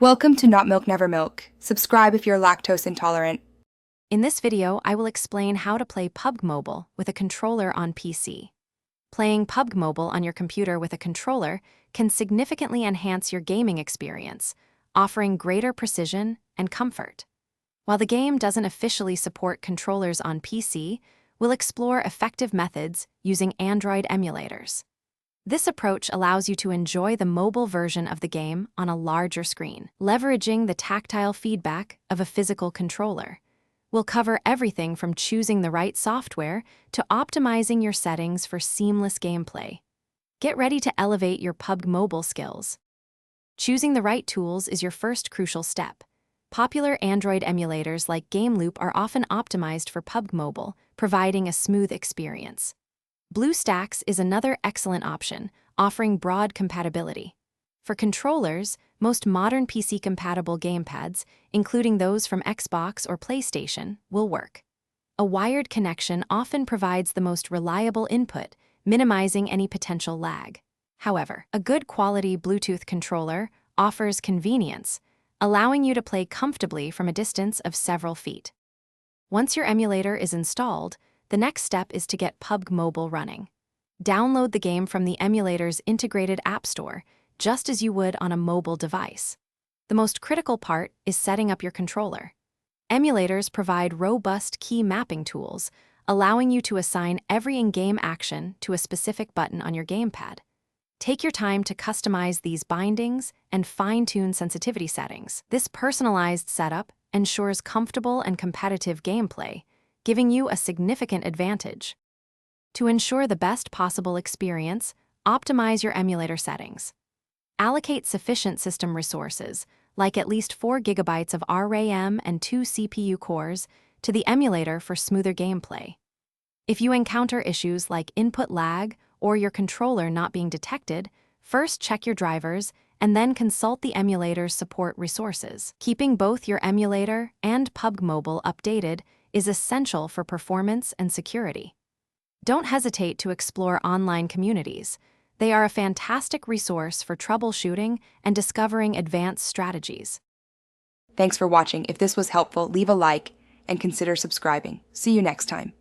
Welcome to Not Milk Never Milk. Subscribe if you're lactose intolerant. In this video, I will explain how to play PUBG Mobile with a controller on PC. Playing PUBG Mobile on your computer with a controller can significantly enhance your gaming experience, offering greater precision and comfort. While the game doesn't officially support controllers on PC, we'll explore effective methods using Android emulators. This approach allows you to enjoy the mobile version of the game on a larger screen, leveraging the tactile feedback of a physical controller. We'll cover everything from choosing the right software to optimizing your settings for seamless gameplay. Get ready to elevate your PUBG Mobile skills. Choosing the right tools is your first crucial step. Popular Android emulators like GameLoop are often optimized for PUBG Mobile, providing a smooth experience. BlueStacks is another excellent option, offering broad compatibility. For controllers, most modern PC-compatible gamepads, including those from Xbox or PlayStation, will work. A wired connection often provides the most reliable input, minimizing any potential lag. However, a good quality Bluetooth controller offers convenience, allowing you to play comfortably from a distance of several feet. Once your emulator is installed, the next step is to get PUBG Mobile running. Download the game from the emulator's integrated app store, just as you would on a mobile device. The most critical part is setting up your controller. Emulators provide robust key mapping tools, allowing you to assign every in-game action to a specific button on your gamepad. Take your time to customize these bindings and fine-tune sensitivity settings. This personalized setup ensures comfortable and competitive gameplay, giving you a significant advantage. To ensure the best possible experience, optimize your emulator settings. Allocate sufficient system resources, like at least 4 GB of RAM and 2 CPU cores, to the emulator for smoother gameplay. If you encounter issues like input lag or your controller not being detected, first check your drivers and then consult the emulator's support resources. Keeping both your emulator and PUBG Mobile updated is essential for performance and security. Don't hesitate to explore online communities. They are a fantastic resource for troubleshooting and discovering advanced strategies. Thanks for watching. If this was helpful, leave a like and consider subscribing. See you next time.